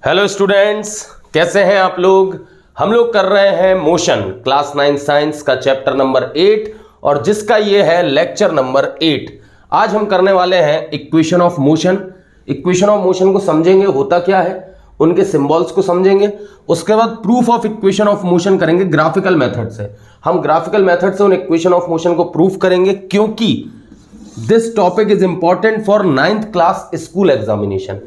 Hello students, कैसे हैं आप लोग। हम लोग कर रहे हैं मोशन क्लास 9 साइंस का चैप्टर नंबर 8 और जिसका ये है लेक्चर नंबर 8। आज हम करने वाले हैं equation of motion. Equation of motion को समझेंगे होता क्या है, उनके सिंबल्स को समझेंगे, उसके बाद proof of equation of motion करेंगे ग्राफिकल मेथड से। हम ग्राफिकल मेथड से उन इक्वेशन ऑफ मोशन को प्रूफ करेंगे क्योंकि this topic is important for 9th class school examination.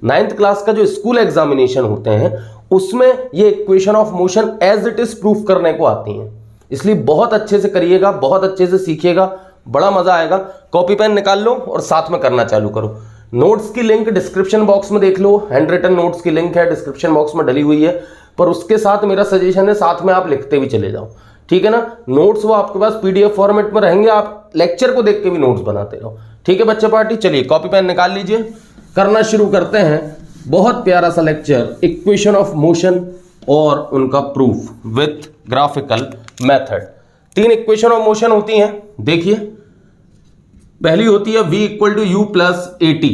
9th class का जो स्कूल एग्जामिनेशन होते हैं उसमें ये equation of motion as it is proof करने को आती हैं, इसलिए बहुत अच्छे से करिएगा, बहुत अच्छे से सीखिएगा, बड़ा मजा आएगा। कॉपी पेन निकाल लो और साथ में करना चालू करो। नोट्स की लिंक डिस्क्रिप्शन बॉक्स में देख लो, हैंड रिटन नोट्स की लिंक है डिस्क्रिप्शन बॉक्स में डली हुई है, पर उसके साथ मेरा सजेशन है साथ में आप लिखते भी चले जाओ, ठीक है ना। नोट्स वो आपके पास पीडीएफ फॉर्मेट में रहेंगे, आप लेक्चर को देख के भी नोट्स बनाते रहो, ठीक है बच्चे पार्टी। चलिए कॉपी पेन निकाल लीजिए, करना शुरू करते हैं। बहुत प्यारा सा लेक्चर इक्वेशन ऑफ मोशन और उनका proof with graphical method. 3 equation of motion होती हैं, देखिए। पहली होती है v equal to u plus a t.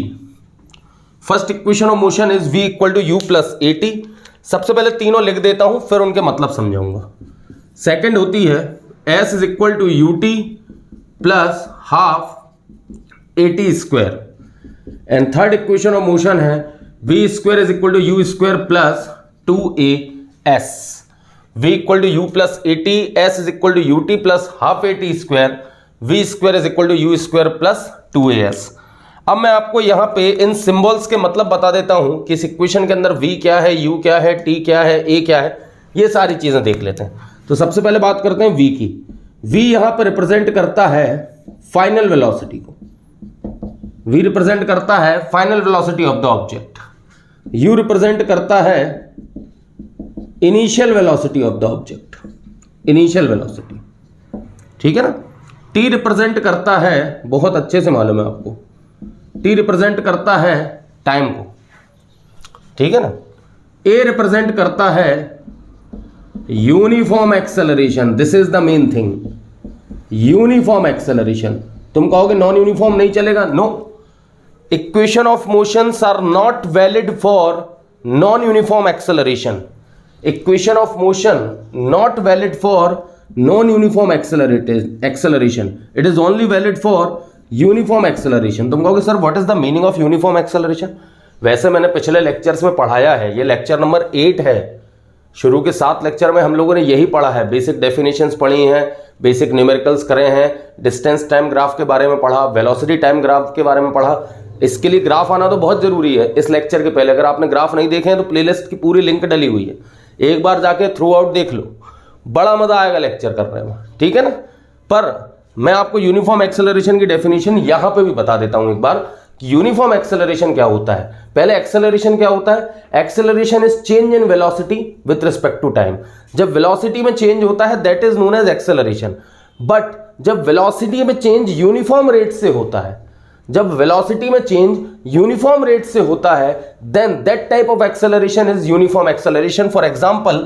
First equation of motion is v equal to u plus a t. सबसे पहले तीनों लिख देता हूं, फिर उनके मतलब समझाऊंगा। सेकंड होती है s is equal to u t plus half a t square. And third equation of motion है v square is equal to u square plus 2as। v equal to u plus a t, s is equal to u t plus half a t square, v square is equal to u square plus 2as। अब मैं आपको यहां पे इन symbols के मतलब बता देता हूं कि इस इक्वेशन के अंदर v क्या है, u क्या है, t क्या है, a क्या है, ये सारी चीजें देख लेते हैं। तो सबसे पहले बात करते हैं v की। v यहां पर रिप्रेजेंट करता है फाइनल वेलोसिटी को, v रिप्रेजेंट करता है final velocity of the object, u represent करता है initial velocity of the object, initial velocity, ठीक है ना। t रिप्रेजेंट करता है, बहुत अच्छे से मालूम है आपको, t रिप्रेजेंट करता है टाइम को, ठीक है ना। a रिप्रेजेंट करता है uniform acceleration, this is the main thing, uniform acceleration. तुम कहोगे नॉन यूनिफॉर्म नहीं चलेगा, no. Equation of motions are not valid for non uniform acceleration. Equation of motion not valid for non uniform acceleration, it is only valid for uniform acceleration. तुम कहोगे sir what is the meaning of uniform acceleration. वैसे मैंने पिछले lectures में पढ़ाया है, ये lecture number 8 है। शुरू के 7 लेक्चर में हम लोगों ने यही पढ़ा है, बेसिक डेफिनेशंस पढ़ी हैं, बेसिक न्यूमेरिकल्स करे हैं, डिस्टेंस टाइम ग्राफ के बारे में पढ़ा, वेलोसिटी टाइम ग्राफ के बारे में पढ़ा। इसके लिए ग्राफ आना तो बहुत जरूरी है इस लेक्चर के पहले। अगर आपने ग्राफ नहीं देखे हैं तो प्लेलिस्ट की पूरी लिंक डली हुई है, एक बार जाके थ्रू आउट देख लो, बड़ा मजा आएगा लेक्चर करने में, ठीक है ना। पर मैं आपको यूनिफॉर्म एक्सेलरेशन की डेफिनेशन यहां पे भी बता देता हूं एक बार कि यूनिफॉर्म एक्सेलरेशन क्या होता है। पहले एक्सेलरेशन क्या होता है, acceleration is change in velocity with respect to time. जब वेलोसिटी में चेंज होता है that is known as acceleration. But जब वेलोसिटी में चेंज यूनिफॉर्म रेट से होता है, जब वेलोसिटी में चेंज यूनिफॉर्म रेट से होता है then that type of acceleration is uniform acceleration. For example,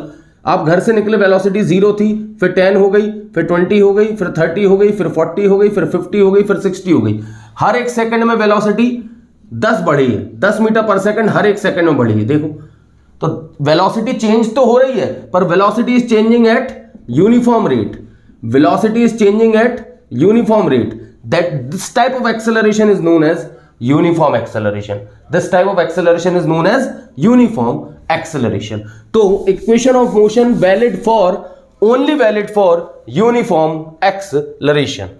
आप घर से निकले, वेलोसिटी 0 थी, फिर 10 हो गई, फिर 20 हो गई, फिर 30 हो गई, फिर 40 हो गई, फिर 50 हो गई, फिर 60 हो गई। हर एक सेकंड में वेलोसिटी 10 बढ़ी है, 10 मीटर पर सेकंड हर एक सेकंड में बढ़ी है। देखो तो वेलोसिटी चेंज तो हो रही है पर velocity is changing eight uniform rate, velocity is changing eight uniform rate. That this type of acceleration is known as uniform acceleration. This type of acceleration is known as uniform acceleration. तो equation of motion valid for, only valid for uniform acceleration.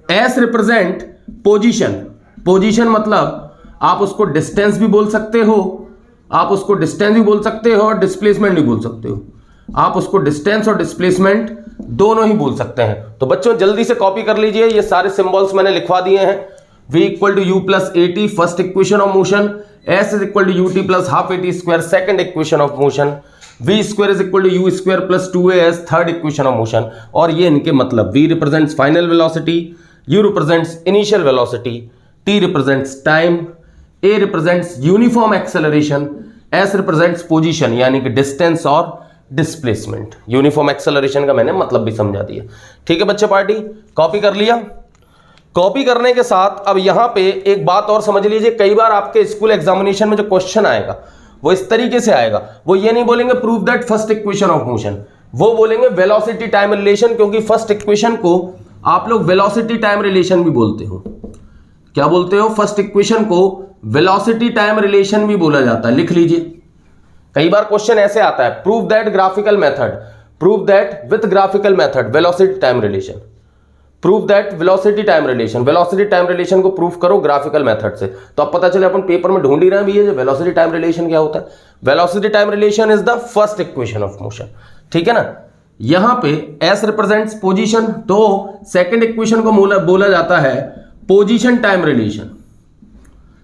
S represent position. Position मतलब आप उसको distance भी बोल सकते हो, आप उसको distance भी बोल सकते हो और displacement भी बोल सकते हो। आप उसको डिस्टेंस और डिस्प्लेसमेंट दोनों ही बोल सकते हैं। तो बच्चों जल्दी से कॉपी कर लीजिए, ये सारे सिंबल्स मैंने लिखवा दिए हैं। v equal to u plus a t first equation of motion, s is equal to u t plus half a t square second equation of motion, v square is equal to u square plus 2as third equation of motion. और ये इनके मतलब, v represents final velocity, u represents initial velocity, t represents time, a represents uniform acceleration, s represents position यानी कि distance और displacement. Uniform acceleration का मैंने मतलब भी समझा दिया, ठीक है बच्चे पार्टी। कॉपी कर लिया। कॉपी करने के साथ अब यहां पे एक बात और समझ लीजिए, कई बार आपके स्कूल एग्जामिनेशन में जो क्वेश्चन आएगा वो इस तरीके से आएगा, वो ये नहीं बोलेंगे prove that first equation of motion, वो बोलेंगे वेलोसिटी टाइम रिलेशन, क्योंकि फर्स्ट इक्वेशन को आप लोग वेलोसिटी टाइम रिलेशन भी बोलते हो। क्या बोलते हो? फर्स्ट इक्वेशन को वेलोसिटी टाइम रिलेशन भी बोला जाता है, लिख लीजिए। कई बार क्वेश्चन ऐसे आता है, prove that graphical method, prove that with graphical method velocity time relation, prove that velocity time relation, velocity time relation को प्रूव करो ग्राफिकल मेथड से। तो अब पता चले अपन पेपर में ढूंढ ही रहे हैं भी ये वेलोसिटी टाइम रिलेशन क्या होता है। Velocity time relation is the first equation of motion, ठीक है ना। यहां पे S रिप्रेजेंट्स पोजीशन, तो सेकंड इक्वेशन को बोला जाता है position time relation,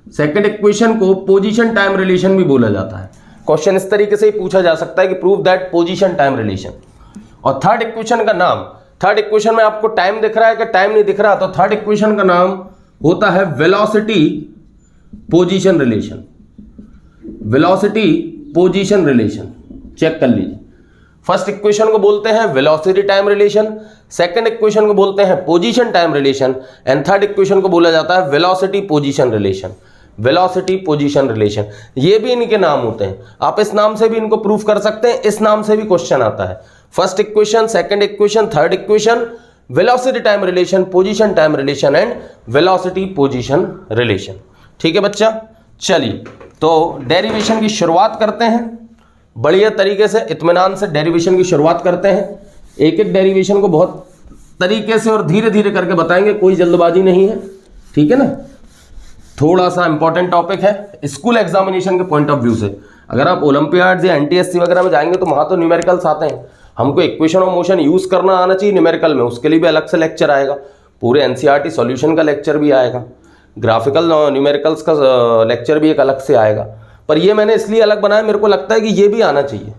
second equation को पोजीशन टाइम रिलेशन भी बोला जाता है। क्वेश्चन इस तरीके से ही पूछा जा सकता है कि prove that position time relation. और थर्ड इक्वेशन का नाम, थर्ड इक्वेशन में आपको टाइम दिख रहा है कि टाइम नहीं दिख रहा, तो थर्ड इक्वेशन का नाम होता है velocity position relation, velocity position relation. Check कर लीजिए, फर्स्ट इक्वेशन को बोलते हैं velocity time relation, second equation को बोलते हैं position time relation, and third equation को बोला जाता है velocity position relation, velocity position relation. ये भी इनके नाम होते हैं, आप इस नाम से भी इनको प्रूफ कर सकते हैं, इस नाम से भी क्वेश्चन आता है। First equation, second equation, third equation, velocity time relation, position time relation and velocity position relation. ठीक है बच्चा, चलिए तो डेरिवेशन की शुरुआत करते हैं बढ़िया तरीके से, इत्मीनान से डेरिवेशन की शुरुआत करते हैं। एक एक डेरिवेशन को बहुत तरीके से और धीरे धीरे करके बताएंगे, कोई जल्दबाजी नहीं है, ठीक है ना। थोड़ा सा इंपॉर्टेंट टॉपिक है स्कूल एग्जामिनेशन के पॉइंट ऑफ व्यू से। अगर आप ओलंपियाड्स या एनटीएससी वगैरह में जाएंगे तो वहां तो न्यूमेरिकल्स आते हैं, हमको इक्वेशन ऑफ मोशन यूज करना आना चाहिए न्यूमेरिकल में, उसके लिए भी अलग से लेक्चर आएगा, पूरे एनसीईआरटी सॉल्यूशन का लेक्चर भी आएगा, ग्राफिकल न्यूमेरिकल्स का लेक्चर भी एक अलग से आएगा। पर ये मैंने इसलिए अलग बनाया, मेरे को लगता है कि ये भी आना चाहिए,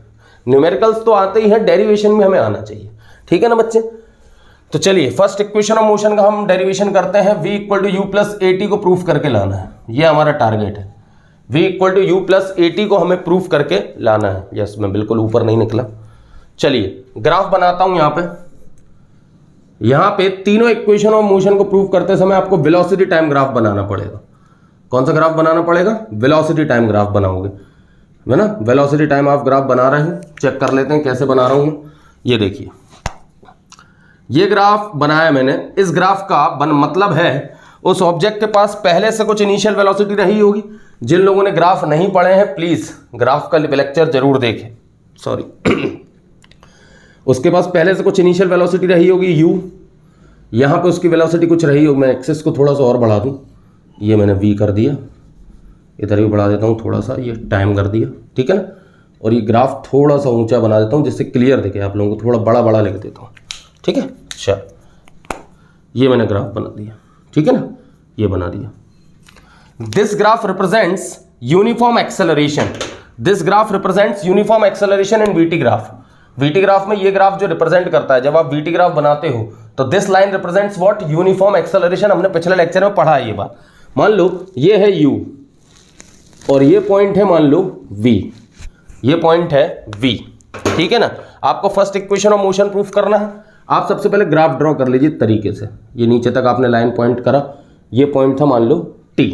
न्यूमेरिकल्स तो आते ही हैं, डेरिवेशन भी हमें आना चाहिए, ठीक है ना बच्चे। तो चलिए फर्स्ट इक्वेशन ऑफ मोशन का हम डेरिवेशन करते हैं। v equal to u plus a t को प्रूफ करके लाना है, ये हमारा टारगेट है। v equal to u plus a t को हमें प्रूफ करके लाना है। यस, मैं बिल्कुल ऊपर नहीं निकला। चलिए ग्राफ बनाता हूं। यहां पे तीनों इक्वेशन ऑफ मोशन को प्रूफ करते समय आपको वेलोसिटी टाइम ग्राफ बनाना पड़ेगा। कौन सा ग्राफ बनाना पड़ेगा? वेलोसिटी टाइम ग्राफ बनाओगे, है ना। वेलोसिटी टाइम आप ग्राफ बना रहे हैं, चेक कर लेते हैं कैसे बना रहा हूं। ये देखिए, ये ग्राफ बनाया मैंने। इस ग्राफ का मतलब है उस ऑब्जेक्ट के पास पहले से कुछ इनिशियल वेलोसिटी रही होगी। जिन लोगों ने ग्राफ नहीं पढ़े हैं प्लीज ग्राफ का लेक्चर जरूर देखें, सॉरी। उसके पास पहले से कुछ इनिशियल वेलोसिटी रही होगी u, यहां पे उसकी वेलोसिटी कुछ रही होगी। मैं एक्सेस को थोड़ा सा और बढ़ा दूं, ये मैंने v कर दिया, इधर भी बढ़ा देता हूं थोड़ा सा, ये टाइम कर दिया, ठीक है ना। और ये ग्राफ थोड़ा सा ऊंचा बना देता हूं जिससे क्लियर दिखे आप लोगों को, थोड़ा बड़ा बड़ा लिख देता हूं, ठीक है। अच्छा, ये मैंने ग्राफ बना दिया, ठीक है ना, ये बना दिया। This graph represents uniform acceleration, this graph represents uniform acceleration in VT graph. VT graph में ये ग्राफ जो रिप्रेजेंट करता है, जब आप वीटी ग्राफ बनाते हो तो this line represents what? Uniform acceleration. हमने पिछले लेक्चर में पढ़ा है ये बात। मान लो ये है u और ये पॉइंट है मान लो v, ये पॉइंट है v, ठीक है ना। आपको first equation of motion proof करना है। आप सबसे पहले ग्राफ ड्रॉ कर लीजिए तरीके से। ये नीचे तक आपने लाइन पॉइंट करा, ये पॉइंट था मान लो t,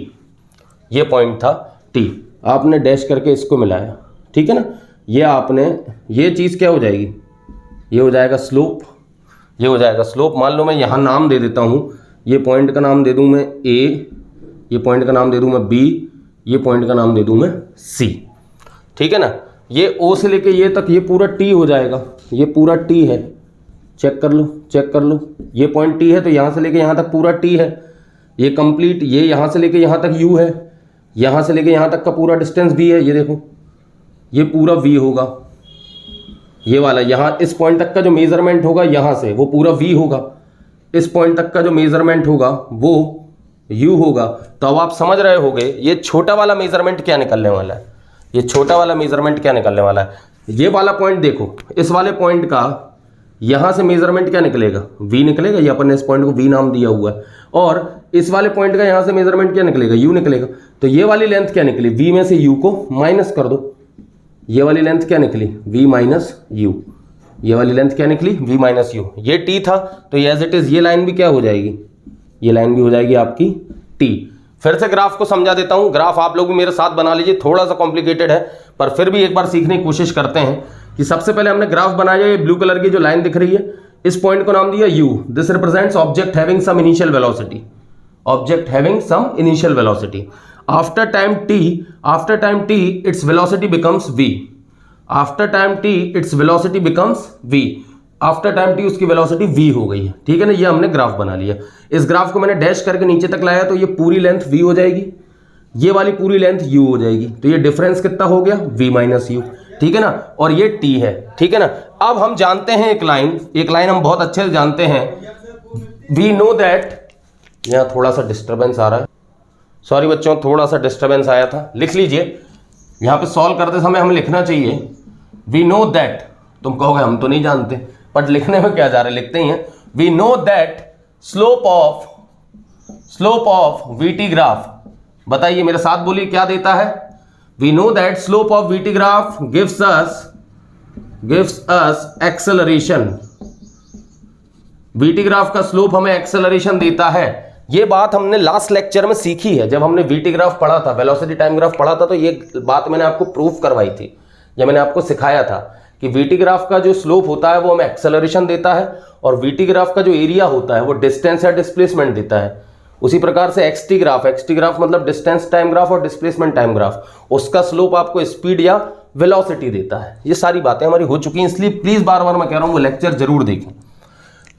ये पॉइंट था t, आपने डैश करके इसको मिलाया, ठीक है ना। ये आपने, ये चीज़ क्या हो जाएगी? ये हो जाएगा स्लोप, ये हो जाएगा स्लोप। मान लो मैं यहाँ नाम दे देता हूँ, ये पॉइंट का नाम दे दूँ मैं a, ये पॉइंट का नाम दे दूँ मैं b, ये पॉइंट का नाम दे दूँ मैं c, ठीक है ना। ये o से लेके ये तक ये पूरा t हो जाएगा, ये पूरा t है, चेक कर लो, चेक कर लो। ये पॉइंट t है तो यहाँ से लेके यहाँ तक पूरा t है, ये कंप्लीट, ये यहाँ से लेके यहाँ तक u है, यहाँ से लेके यहाँ तक का पूरा डिस्टेंस v है। ये देखो, ये पूरा v होगा, ये वाला यहाँ इस पॉइंट तक का जो मेजरमेंट होगा यहाँ से वो पूरा v होगा, इस पॉइंट तक का जो मेजरमेंट होगा वो u होगा। तो अब आप समझ रहे होगे ये छोटा वाला मेजरमेंट क्या निकलने वाला है, ये छोटा वाला मेजरमेंट क्या निकलने वाला है। ये वाला पॉइंट देखो, इस वाले पॉइंट का यहाँ से मेजरमेंट क्या निकलेगा? v निकलेगा, ये अपन ने इस पॉइंट को v नाम दिया हुआ है। और इस वाले पॉइंट का यहाँ से मेजरमेंट क्या निकलेगा? u निकलेगा। तो ये वाली लेंथ क्या निकली? v में से u को माइनस कर दो, ये वाली लेंथ क्या निकली? v माइनस u, ये वाली लेंथ क्या निकली? v minus u। ये t था तो ये एज इट इज ये लाइन भी क्या हो जाएगी? ये लाइन भी हो जाएगी आपकी t। फिर से ग्राफ को समझा देता हूं। ग्राफ आप लोग भी मेरे साथ बना लीजिए, थोड़ा सा कॉम्प्लिकेटेड है पर फिर भी एक बार सीखने की कोशिश करते हैं कि सबसे पहले हमने ग्राफ बनाया, ये ब्लू कलर की जो लाइन दिख रही है, इस पॉइंट को नाम दिया u, this represents object having some initial velocity, object having some initial velocity. After time t its velocity becomes v, after time t its velocity becomes v, after time t उसकी velocity v हो गई है, ठीक है ना। ये हमने graph बना लिया। इस ग्राफ को मैंने डैश करके नीचे तक लाया तो ये पूरी लेंथ v हो जाएगी, ये वाली पूरी लेंथ u हो जाएगी, तो ये डिफरेंस कितना हो गया v माइनस u, ठीक है ना, और ये t है, ठीक है ना। अब हम जानते हैं एक लाइन हम बहुत अच्छे से जानते हैं, वी नो दैट, यहाँ थोड़ा सा डिस्टर्बेंस आ रहा है, सॉरी बच्चों, थोड़ा सा डिस्टर्बेंस आया था, लिख लीजिए। यहाँ पे सॉल्व करते समय हमें लिखना चाहिए वी नो दैट, तुम कहोगे हम तो नहीं जानते, बट लिखने में क्या जा रहा है, लिखते ही हैं। We know that slope of VT graph, बताइए मेरे साथ बोलिए क्या देता है। We know that slope of VT graph gives us acceleration, VT graph का स्लोप हमें एक्सेलरेशन देता है। ये बात हमने लास्ट लेक्चर में सीखी है, जब हमने वीटी ग्राफ पढ़ा था, वेलोसिटी टाइम ग्राफ पढ़ा था, तो ये बात मैंने आपको प्रूफ करवाई थी, या मैंने आपको सिखाया था कि वीटी ग्राफ का जो स्लोप होता है वो हमें एक्सेलरेशन देता है, और वीटी ग्राफ का जो एरिया होता है वो डिस्टेंस या डिस्प्लेसमेंट देता है। उसी प्रकार से एक्सटी ग्राफ मतलब डिस्टेंस टाइम ग्राफ और डिस्प्लेसमेंट टाइम ग्राफ, उसका स्लोप आपको स्पीड या वेलोसिटी देता है। ये सारी बातें हमारी हो चुकी हैं, इसलिए प्लीज बार बार मैं कह रहा हूं वो लेक्चर जरूर देखें।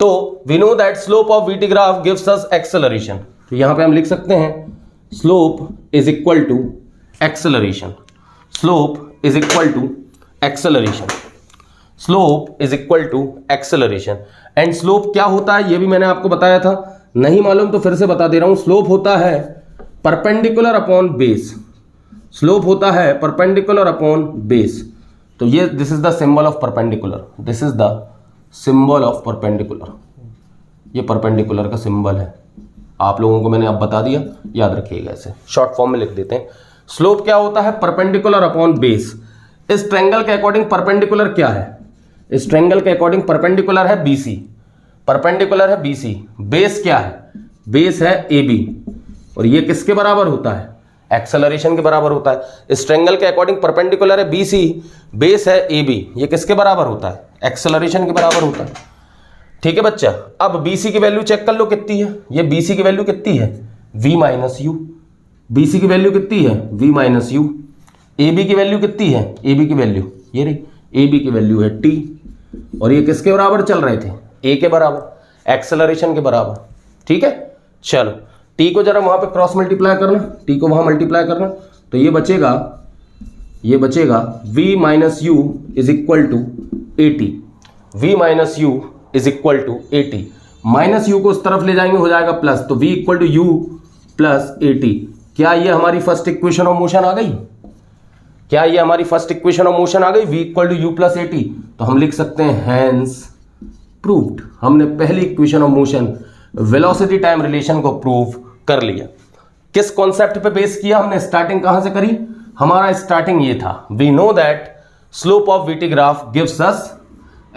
तो we know that slope of VT graph gives us acceleration, तो यहां पे हम लिख सकते हैं slope is equal to acceleration, slope is equal to acceleration, slope is equal to acceleration. And slope क्या होता है ये भी मैंने आपको बताया था, नहीं मालूम तो फिर से बता दे रहा हूं। स्लोप होता है परपेंडिकुलर अपॉन बेस, स्लोप होता है परपेंडिकुलर अपॉन बेस। तो ये this is the symbol of perpendicular, this is the symbol of perpendicular, ये परपेंडिकुलर का सिंबल है, आप लोगों को मैंने अब बता दिया, याद रखिएगा, ऐसे शॉर्ट फॉर्म में लिख देते हैं। स्लोप क्या होता है, परपेंडिकुलर अपॉन बेस। इस ट्रायंगल के अकॉर्डिंग परपेंडिकुलर क्या है, इस ट्रायंगल के अकॉर्डिंग परपेंडिकुलर है BC, परपेंडिकुलर है BC। बेस क्या है, बेस है AB, और ये किसके बराबर होता है, एक्सेलरेशन के बराबर होता है। इस ट्रायंगल के अकॉर्डिंग परपेंडिकुलर है BC, बेस है AB, ये किसके बराबर होता है, एक्सेलरेशन के बराबर होता है, ठीक है बच्चा। अब BC की वैल्यू चेक कर लो कितनी है, ये BC की वैल्यू कितनी है, V माइनस यू, BC की वैल्यू कितनी है, V माइनस यू। AB की वैल्यू कितनी है, AB की वैल्यू ये रही, AB की वैल्यू है T, और ये किसके बराबर चल रहे थे, A के बराबर, एक्सेलरेशन के बराबर, ठीक है। चलो T को जरा वहां पे क्रॉस मल्टीप्लाई करना, T को वहां मल्टीप्लाई करना, तो ये बचेगा V minus u is equal to 80, V minus u is equal to 80, minus u को उस तरफ ले जाएंगे हो जाएगा प्लस, तो V equal to u plus 80। क्या ये हमारी फर्स्ट इक्वेशन ऑफ मोशन आ गई, क्या ये हमारी फर्स्ट इक्वेशन ऑफ मोशन आ गई, V equal to u plus 80। तो हम लिख सकते हैं हैंस प्रूव्ड, हमने पहली equation of motion velocity time relation को प्रूव कर लिया। किस कॉन्सेप्ट पे बेस किया हमने, स्टार्टिंग कहां से करी, हमारा स्टार्टिंग ये था, we know that slope of VT graph gives us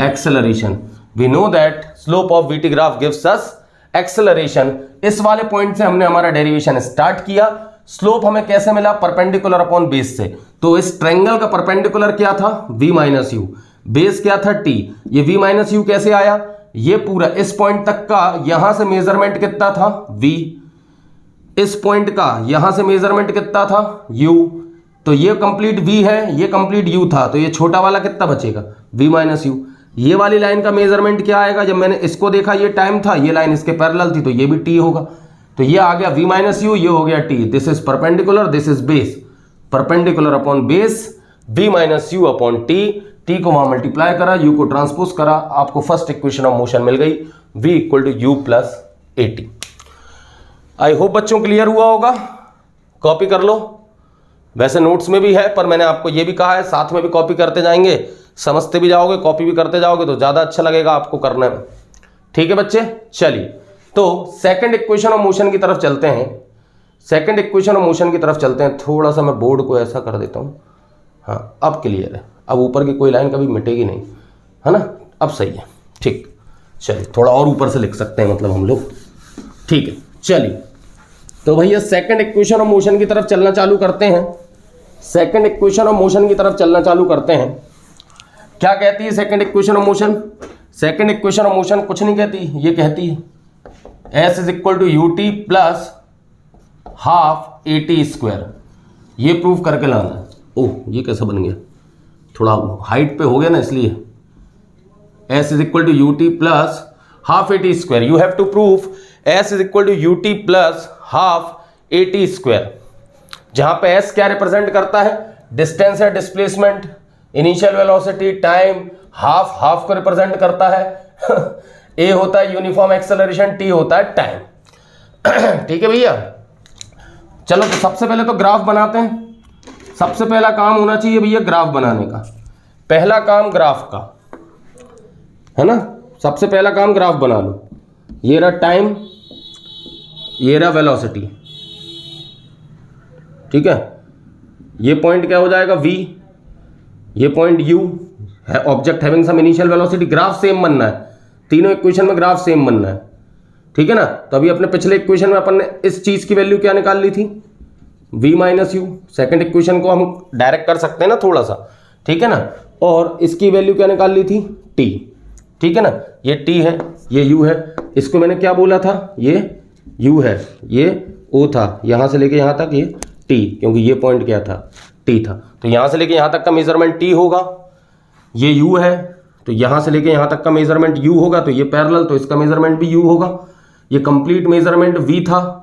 acceleration, we know that slope of VT graph gives us acceleration. इस वाले पॉइंट से हमने हमारा डेरिवेशन स्टार्ट किया। स्लोप हमें कैसे मिला, परपेंडिकुलर अपॉन बेस से। तो इस ट्रायंगल का परपेंडिकुलर क्या था, V माइनस यू, बेस क्या था T, ये V माइनस यू कैसे आया, ये पूरा इस पॉइंट तक का यहां से मेजरमेंट कितना था V, इस पॉइंट का यहां से मेजरमेंट कितना था U, तो ये कंप्लीट V है, ये कंप्लीट U था, तो ये छोटा वाला कितना बचेगा, V माइनस यू। ये वाली लाइन का मेजरमेंट क्या आएगा, जब मैंने इसको देखा ये टाइम था, ये लाइन इसके पैरेलल थी, तो ये भी T होगा, तो ये आ गया V माइनस यू, ये हो गया T। This is perpendicular, this is base, perpendicular upon base, V minus u upon T को वहां मल्टीप्लाई करा, U को ट्रांसपोज करा, आपको फर्स्ट इक्वेशन ऑफ मोशन मिल गई, V equal to u plus 80। I hope बच्चों क्लियर हुआ होगा, कॉपी कर लो, वैसे नोट्स में भी है, पर मैंने आपको ये भी कहा है साथ में भी कॉपी करते जाएंगे, समझते भी जाओगे, कॉपी भी करते जाओगे तो ज़्यादा अच्छा लगेगा आपको करने में, ठीक है बच्चे। चलिए तो सेकंड इक्वेशन ऑफ मोशन की तरफ चलते हैं, सेकंड इक्वेशन ऑफ मोशन की तरफ चलते हैं। थोड़ा सा मैं बोर्ड को ऐसा कर देता हूँ, हाँ अब क्लियर है, अब ऊपर की कोई लाइन कभी मिटेगी नहीं, है ना, अब सही है, ठीक। चलिए थोड़ा और ऊपर से लिख सकते हैं मतलब हम लोग, ठीक है। चलिए तो भैया सेकंड इक्वेशन ऑफ मोशन की तरफ चलना चालू करते हैं। सेकंड इक्वेशन ऑफ मोशन की तरफ चलना चालू करते हैं। क्या कहती है second equation of motion? Second equation of motion कुछ नहीं कहती, ये कहती है S is equal to u t plus half a t square. ये प्रूव करके लाना है। ओह, ये कैसा बन गया, थोड़ा हाइट पे हो गया ना, इसलिए S is equal to u t plus half a t square. You have to prove S is equal to u t plus half a t square, जहां पे S क्या रिप्रेजेंट करता है? डिस्टेंस है, displacement, initial velocity, time. Half को represent करता है A होता है यूनिफॉर्म एक्सेलरेशन, T होता है टाइम। ठीक है भैया, चलो तो सबसे पहले तो ग्राफ बनाते हैं। सबसे पहला काम होना चाहिए भैया ग्राफ बनाने का। पहला काम ग्राफ का है ना, सबसे पहला काम ग्राफ बना लो। ये रहा टाइम, ये रहा वेलोसिटी, ठीक है। ये पॉइंट क्या हो जाएगा? V, ये पॉइंट U है, object having some initial velocity. Graph same बनना है, तीनों इक्वेशन में ग्राफ सेम बनना है, ठीक है ना। तो अभी अपने पिछले इक्वेशन में अपन ने इस चीज की वैल्यू क्या निकाल ली थी? V minus you. Second equation को हम डायरेक्ट कर सकते हैं ना थोड़ा सा, ठीक है ना। और इसकी वैल्यू क्या निकाल ली थी? T, ठीक है ना। ये T है, ये U है। इसको मैंने क्या बोला था? ये U है, ये O था, यहां से लेके यहां तक ये T, क्योंकि ये पॉइंट क्या था? T था। तो यहां से लेके यहां तक का मेजरमेंट T होगा। ये U है, तो यहां से लेके यहां तक का मेजरमेंट U होगा, तो ये पैरेलल, तो इसका मेजरमेंट भी U होगा। ये कंप्लीट मेजरमेंट V था,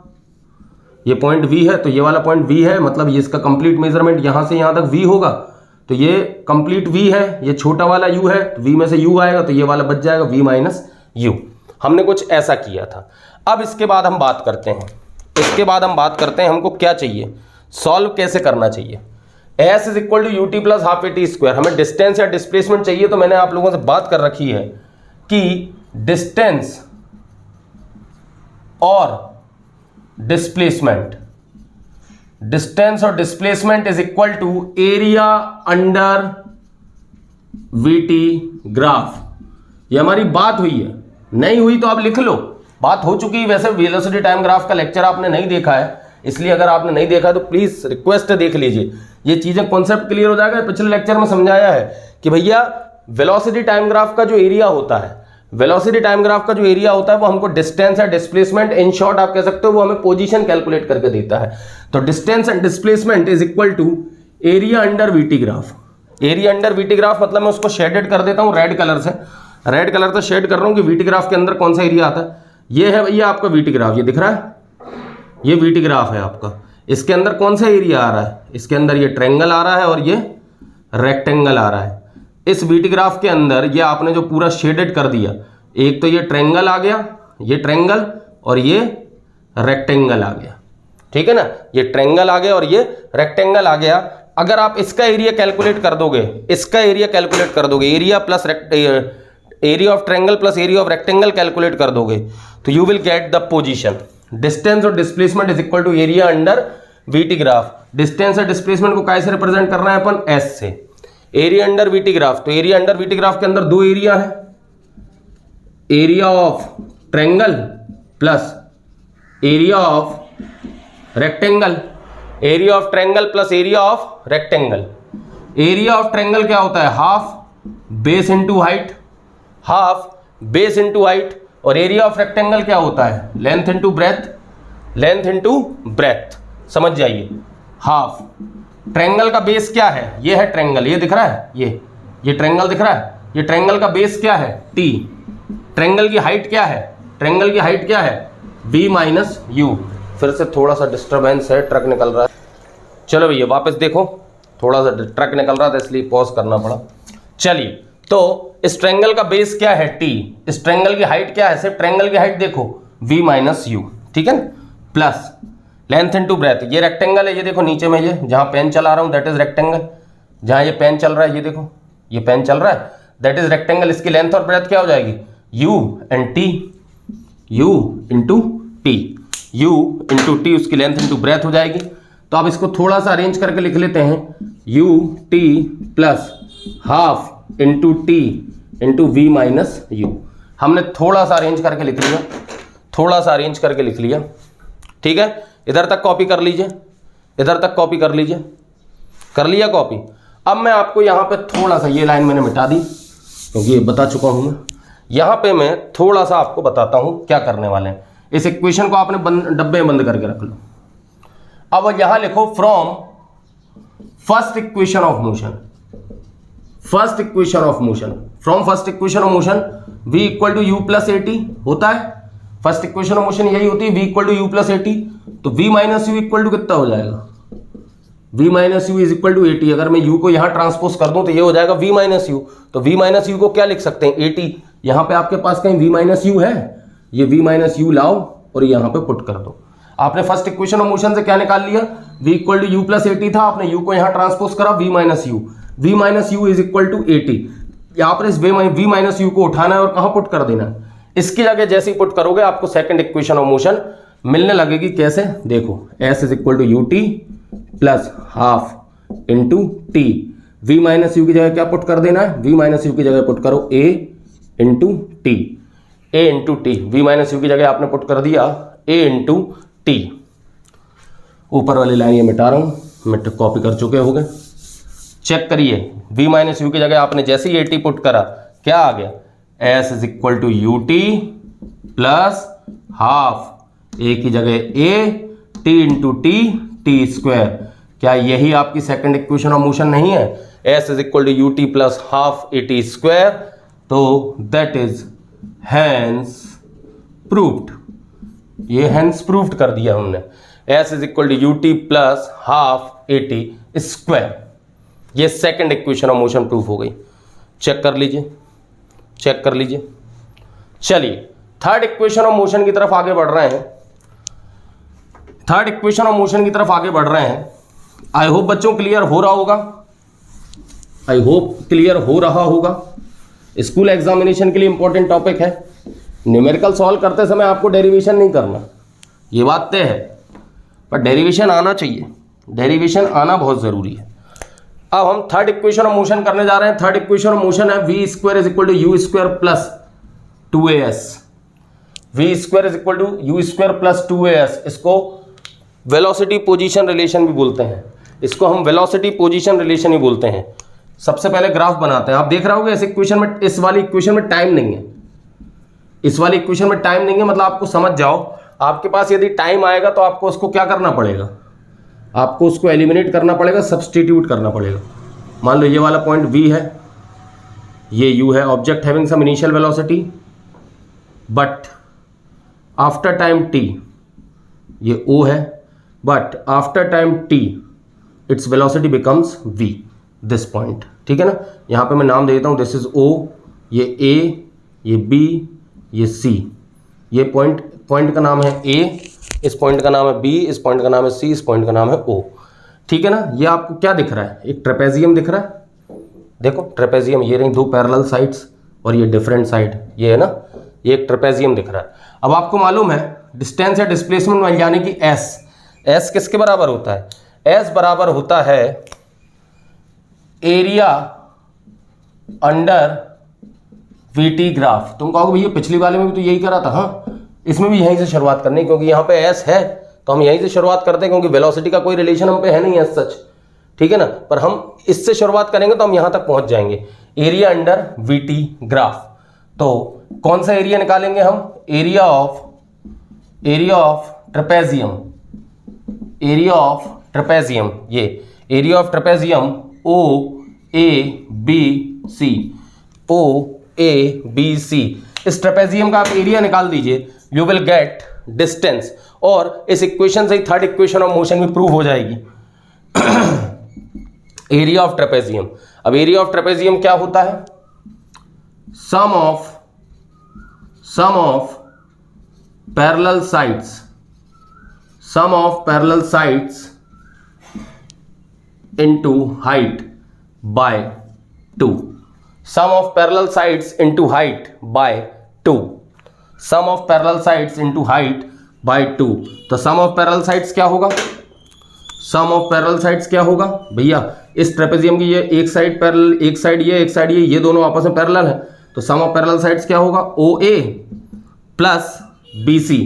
ये पॉइंट V है, तो ये वाला पॉइंट V है, मतलब ये इसका कंप्लीट मेजरमेंट यहां से यहां तक V होगा, तो ये कंप्लीट V है। ये छोटा वाला U है, तो V में से U आएगा, तो ये वाला बच जाएगा V माइनस U। हमने कुछ ऐसा किया था। अब इसके बाद हम बात करते हैं, हमको क्या चाहिए, सॉल्व कैसे करना चाहिए। S is equal to u t plus half a t square. हमें डिस्टेंस या डिस्प्लेसमेंट चाहिए, तो मैंने आप लोगों से बात कर रखी है कि डिस्टेंस और displacement is equal to area under VT graph. ये हमारी बात हुई है, नहीं हुई तो आप लिख लो, बात हो चुकी है। वैसे वेलोसिटी टाइम ग्राफ का लेक्चर आपने नहीं देखा है, इसलिए अगर आपने नहीं देखा तो प्लीज रिक्वेस्ट देख लीजिए, ये चीजें कॉन्सेप्ट क्लियर हो जाएगा। पिछले लेक्चर में समझाया है कि भैया वेलोसिटी टाइम ग्राफ का जो एरिया होता है, वो हमको डिस्टेंस या डिस्प्लेसमेंट, इन शॉर्ट आप कह सकते हो, वो हमें पोजीशन कैलकुलेट करके देता है। तो distance and displacement is equal to area under VT graph. Area under VT graph मतलब मैं उसको शेडेड कर देता हूं रेड कलर से शेड कर रहा हूं कि वीटी ग्राफ के अंदर कौन सा एरिया आता है। ये है भैया आपका वीटी ग्राफ, ये दिख रहा है, ये वीटी ग्राफ है आपका। इसके अंदर कौन सा एरिया आ रहा है? इसके अंदर ये ट्रायंगल आ रहा है और ये रेक्टेंगल आ रहा है। इस वीटी ग्राफ के अंदर ये आपने जो पूरा शेडेड कर दिया, एक तो ये ट्रायंगल आ गया, ये ट्रायंगल, और ये रेक्टेंगल आ गया, ठीक है ना। ये ट्रायंगल आ गया और ये रेक्टेंगल आ गया। अगर आप इसका एरिया कैलकुलेट कर दोगे, area of triangle plus area of rectangle calculate कर दोगे, तो you will get the position. Distance और displacement is equal to area under VT graph. Distance और डिस्प्लेसमेंट को कैसे रिप्रेजेंट करना है अपन? S से। एरिया अंडर वीटी ग्राफ, तो एरिया अंडर वीटी ग्राफ के अंदर दो एरिया है, area of triangle plus area of rectangle. Area of triangle plus area of rectangle. Area of triangle क्या होता है? हाफ बेस इंटू हाइट, और एरिया ऑफ रेक्टेंगल क्या होता है? Length into breadth. समझ जाइए, हाफ। ट्रायंगल का बेस क्या है? ये है ट्रायंगल, ये दिख रहा है, ये ट्रायंगल दिख रहा है। ये ट्रायंगल का बेस क्या है? T। ट्रायंगल की हाइट क्या है? V minus you. फिर से थोड़ा सा डिस्टर्बेंस है, ट्रक निकल रहा है। चलो भैया वापस देखो, थोड़ा सा ट्रक निकल रहा था इसलिए पॉज करना पड़ा। चलिए, तो इस ट्रायंगल का बेस क्या है? T। इस ट्रायंगल की हाइट क्या है? सिर्फ ट्रायंगल की हाइट देखो, V माइनस यू, ठीक है ना, प्लस लेंथ इंटू ब्रेथ। ये रेक्टेंगल है, ये देखो नीचे में, ये जहां पेन चला रहा हूं दैट इज रेक्टेंगल। जहां ये पेन चल रहा है, ये देखो ये पेन चल रहा है, दैट इज रेक्टेंगल। इसकी लेंथ और ब्रेथ क्या हो जाएगी? U and T, U into T, उसकी लेंथ इंटू ब्रेथ हो जाएगी। तो अब इसको थोड़ा सा अरेंज करके लिख लेते हैं, UT plus half into T into V minus you. हमने थोड़ा सा अरेंज करके लिख लिया, ठीक है। इधर तक कॉपी कर लीजिए, कर लिया कॉपी। अब मैं आपको यहाँ पे थोड़ा सा, ये लाइन मैंने मिटा दी क्योंकि ये बता चुका हूँ मैं। यहाँ पे मैं थोड़ा सा आपको बताता हूँ क्या करने वाले हैं। इस इक्वेशन को आपने डब्बे में बंद करके रख लो। अब यहाँ लिखो from first equation of motion, first equation of motion, from first equation of motion v equal to u plus a t होता है। फर्स्ट इक्वेशन ऑफ मोशन यही होती है, v equal to u plus a t. तो v minus u equal to कितना हो जाएगा, v minus u is equal to a t. अगर मैं u को यहां ट्रांसपोज कर दूं तो ये हो जाएगा v माइनस यू। तो v माइनस यू को क्या लिख सकते हैं, ए टी। यहां पे आपके पास कहीं v माइनस यू है, ये v माइनस यू लाओ और यहां पे पुट कर दो। आपने फर्स्ट इक्वेशन ऑफ मोशन से क्या निकाल लिया, v equal to u plus a t था, आपने u को यहां ट्रांसपोज करा v minus u, v minus u is equal to a t. यहां पर इस v माइनस यू को उठाना है और कहां पुट कर देना है, इसकी जगह जैसे ही पुट करोगे आपको सेकंड इक्वेशन ऑफ मोशन मिलने लगेगी। कैसे, देखो s is equal to u t plus half into t. v minus u की जगह क्या पुट कर देना है, v माइनस यू की जगह पुट करो a into T, a into t. v minus u की जगह आपने पुट कर दिया a इंटू टी। ऊपर वाली लाइन ये मिटा रहा हूं, मैं कॉपी कर चुके होंगे, चेक करिए। v माइनस यू की जगह आपने जैसे ही ए टी पुट करा क्या आ गया, s is equal to u t plus half a की जगह a t into t square. क्या यही आपकी सेकंड इक्वेशन ऑफ मोशन नहीं है, s is equal to u t plus half a t square. तो दैट इज हैंस प्रूव्ड, ये hence proved कर दिया हमने। s is equal to u t plus half a t square, ये second equation of motion proof हो गई। Check कर लीजिए, चेक कर लीजिए। चलिए थर्ड इक्वेशन ऑफ मोशन की तरफ आगे बढ़ रहे हैं, थर्ड इक्वेशन ऑफ मोशन की तरफ आगे बढ़ रहे हैं। आई होप बच्चों क्लियर हो रहा होगा, आई होप क्लियर हो रहा होगा। स्कूल एग्जामिनेशन के लिए इंपॉर्टेंट टॉपिक है। न्यूमेरिकल सॉल्व करते समय आपको डेरिवेशन नहीं करना, ये बात तय है, पर डेरिवेशन आना चाहिए, डेरिवेशन आना बहुत जरूरी है। अब हम थर्ड इक्वेशन ऑफ मोशन करने जा रहे हैं। थर्ड इक्वेशन ऑफ मोशन है v square is equal to u square plus 2as, v square is equal to u square plus 2as। इसको वेलोसिटी पोजीशन रिलेशन भी बोलते हैं, इसको हम वेलोसिटी पोजीशन रिलेशन ही बोलते हैं। सबसे पहले ग्राफ बनाते हैं। आप देख रहे होगे इस इक्वेशन में, इस वाली इक्वेशन में टाइम नहीं है, इस वाली इक्वेशन में टाइम नहीं है, मतलब आपको समझ जाओ, आपके पास यदि टाइम आएगा तो आपको उसको क्या करना पड़ेगा, आपको उसको एलिमिनेट करना पड़ेगा, सब्सटीट्यूट करना पड़ेगा। मान लो ये वाला पॉइंट v है, ये u है, object having some initial velocity but after time t, ये o है, but after time t its velocity becomes v, this point. ठीक है ना, यहाँ पे मैं नाम दे देता हूँ, दिस इज o, ये a, ये b, ये c। ये पॉइंट का नाम है a, इस पॉइंट का नाम है b, इस पॉइंट का नाम है c, इस पॉइंट का नाम है o। ठीक है ना, ये आपको क्या दिख रहा है, एक ट्रेपेजियम दिख रहा है, देखो ट्रेपेजियम, ये रही दो पैरेलल साइड्स और ये डिफरेंट साइड, ये है ना, ये एक ट्रेपेजियम दिख रहा है। अब आपको मालूम है डिस्टेंस या डिस्प्लेसमेंट मिल जाने की s किसके बराबर होता है, s बराबर होता है एरिया अंडर वीटी ग्राफ। तुम कहोगे भैया पिछली वाले में भी तो यही करा था, हाँ इसमें भी यहीं से शुरुआत करनी, क्योंकि यहाँ पे s है तो हम यहीं से शुरुआत करते हैं, क्योंकि वेलोसिटी का कोई रिलेशन हम पे है नहीं एज सच। ठीक है ना, पर हम इससे शुरुआत करेंगे तो हम यहाँ तक पहुँच जाएंगे, एरिया अंडर वीटी ग्राफ। तो कौन सा एरिया निकालेंगे हम, area of trapezium, area of trapezium, ये एरिया ऑफ ट्रेपेजियम OABC, इस ट्रेपेजियम का आप एरिया निकाल दीजिए, यू विल गेट डिस्टेंस, और इस इक्वेशन से ही थर्ड इक्वेशन ऑफ मोशन भी प्रूव हो जाएगी। एरिया ऑफ ट्रेपेजियम, अब एरिया ऑफ ट्रेपेजियम क्या होता है, sum of parallel sides into height by 2, sum of parallel sides into height by 2, sum of parallel sides into height by 2। तो sum of parallel sides क्या होगा, sum of parallel sides क्या होगा भैया, इस ट्रेपेजियम की ये एक साइड पैरेलल, एक साइड ये दोनों आपस में पैरेलल है, तो sum of parallel sides क्या होगा, OA प्लस BC।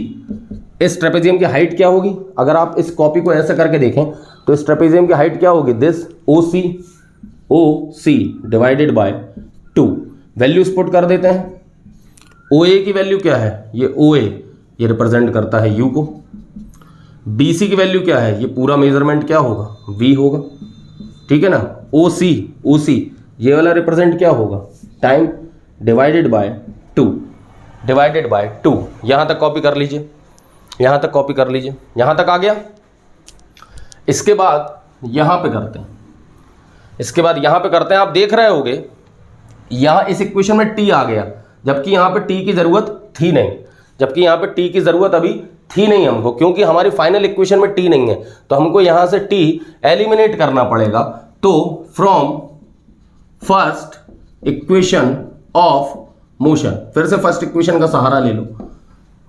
इस ट्रेपेजियम की हाइट क्या होगी, अगर आप इस कॉपी को ऐसे करके देखें तो इस ट्रेपेजियम की हाइट क्या होगी, this O C divided by 2। Values put कर देते हैं। ओ ए की वैल्यू क्या है, ये ओ ए ये रिप्रेजेंट करता है यू को। बी सी की वैल्यू क्या है, ये पूरा मेजरमेंट क्या होगा, वी होगा, ठीक है ना। ओ सी ये वाला रिप्रेजेंट क्या होगा, टाइम डिवाइडेड बाय 2 यहां तक कॉपी कर लीजिए, यहां तक कॉपी कर लीजिए, यहां तक आ गया। इसके बाद यहां पे करते हैं, आप देख रहे होगे यहां इस इक्वेशन में टी आ गया, जबकि यहां पे टी की जरूरत थी नहीं, हमको, क्योंकि हमारी फाइनल इक्वेशन में टी नहीं है, तो हमको यहां से टी एलिमिनेट करना पड़ेगा। तो from first equation of motion, फिर से फर्स्ट इक्वेशन का सहारा ले लो,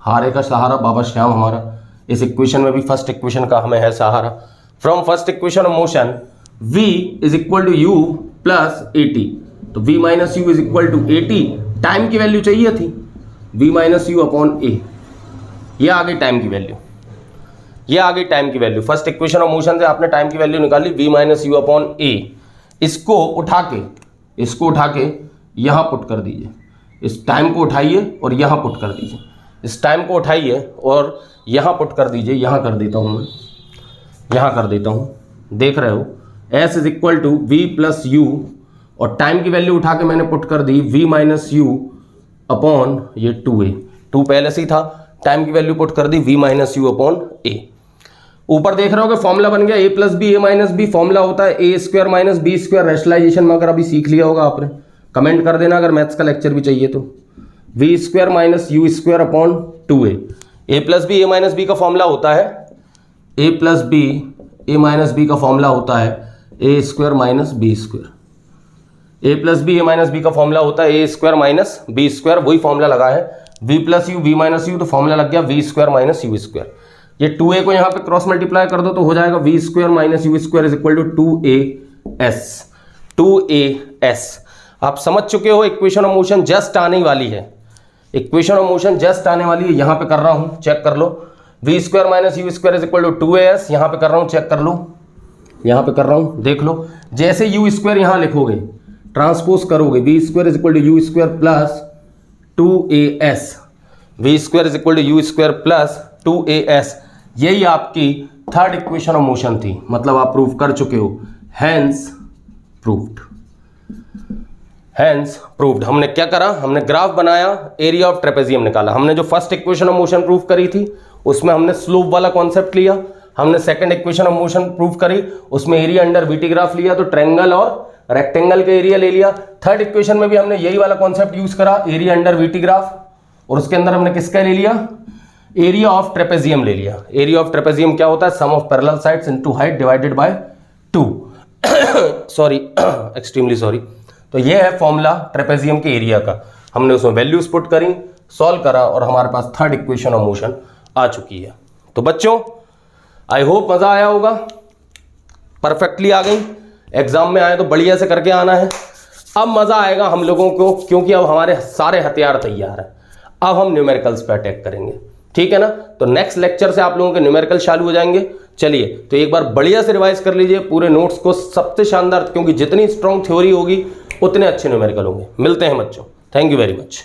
हारे का सहारा बाबा श्याम हमारा, इस इक्वेशन में भी फर्स्ट इक्वेशन का हमें है सहारा। From first equation of motion v is equal to u plus a t, तो v minus u is equal to a t, time की वैल्यू चाहिए थी, v minus u upon a, ये आ गई टाइम की value, first equation of motion से आपने टाइम की वैल्यू निकाली, v minus u upon a. इसको उठा के यहां पुट कर दीजिए, इस टाइम को उठाइए और यहां पुट कर दीजिए, इस टाइम को उठाइए और यहां पुट कर दीजिए, यहां कर देता हूं मैं, देख रहे हो, s is equal to v plus u, और टाइम की वैल्यू उठा के मैंने पुट कर दी v माइनस यू अपॉन ये 2a, 2 पहले से ही था, टाइम की वैल्यू पुट कर दी v minus u upon a. ऊपर देख रहे हो कि फॉर्मूला बन गया a plus b, a minus b, formula होता है a square minus b square, rationalization में अगर अभी सीख लिया होगा आपने, कमेंट कर देना अगर मैथ्स का लेक्चर भी चाहिए तो। V square minus u square upon 2a, a plus b a minus b का फॉर्मूला होता है, a plus b a minus b का फॉर्मूला होता है a square minus b square, a plus b a minus b का formula होता है a square minus b square, वही फॉर्मूला लगा है, v plus u v minus u, तो फॉर्मूला लग गया v square minus u square. ये 2a को यहाँ पे क्रॉस मल्टीप्लाई कर दो तो हो जाएगा v square minus u square is equal to 2as। आप समझ चुके हो, इक्वेशन ऑफ मोशन जस्ट आने वाली है, यहां पे कर रहा हूं, चेक कर लो, v square minus u square is equal to 2as, यहां पे कर रहा हूं, चेक कर लो, यहां पे कर रहा हूं, देख लो, जैसे यू स्क्वायर यहां लिखोगे, ट्रांसपोज करोगे, v square is equal to u square plus 2as, v square is equal to u square plus 2as, यही आपकी थर्ड इक्वेशन ऑफ मोशन थी, मतलब आप प्रूव कर चुके हो, हैंस प्रूव्ड। हमने क्या करा, हमने ग्राफ बनाया, एरिया ऑफ ट्रेपेजियम निकाला। हमने जो first equation of motion prove करी थी उसमें हमने स्लोप वाला कॉन्सेप्ट लिया, हमने second equation of motion prove करी, उसमें एरिया अंडर वीटी ग्राफ लिया, तो ट्रायंगल और रेक्टेंगल का एरिया ले लिया। थर्ड इक्वेशन में भी हमने यही वाला कॉन्सेप्ट यूज करा, एरिया अंडर वीटी ग्राफ, और उसके अंदर हमने किसका ले लिया, एरिया ऑफ ट्रेपेजियम ले लिया। एरिया ऑफ ट्रेपेजियम क्या होता है, sum of parallel sides into height divided by 2 sorry extremely sorry. तो ये है फॉर्मूला ट्रेपेजियम के एरिया का, हमने उसमें वैल्यूज पुट करी, सॉल्व करा, और हमारे पास थर्ड इक्वेशन ऑफ मोशन आ चुकी है। तो बच्चों आई होप मजा आया होगा, परफेक्टली आ गई, एग्जाम में आए तो बढ़िया से करके आना है। अब मजा आएगा हम लोगों को, क्योंकि अब हमारे सारे हथियार तैयार हैं, अब हम न्यूमेरिकल्स पे अटैक करेंगे, ठीक है ना। तो नेक्स्ट लेक्चर से आप लोगों के न्यूमेरिकल चालू हो जाएंगे। चलिए तो एक बार बढ़िया से रिवाइज कर लीजिए पूरे नोट्स को, सबसे शानदार, क्योंकि जितनी स्ट्रॉन्ग थ्योरी होगी उतने अच्छे न्यूमेरिकल होंगे। मिलते हैं बच्चों, थैंक यू वेरी मच।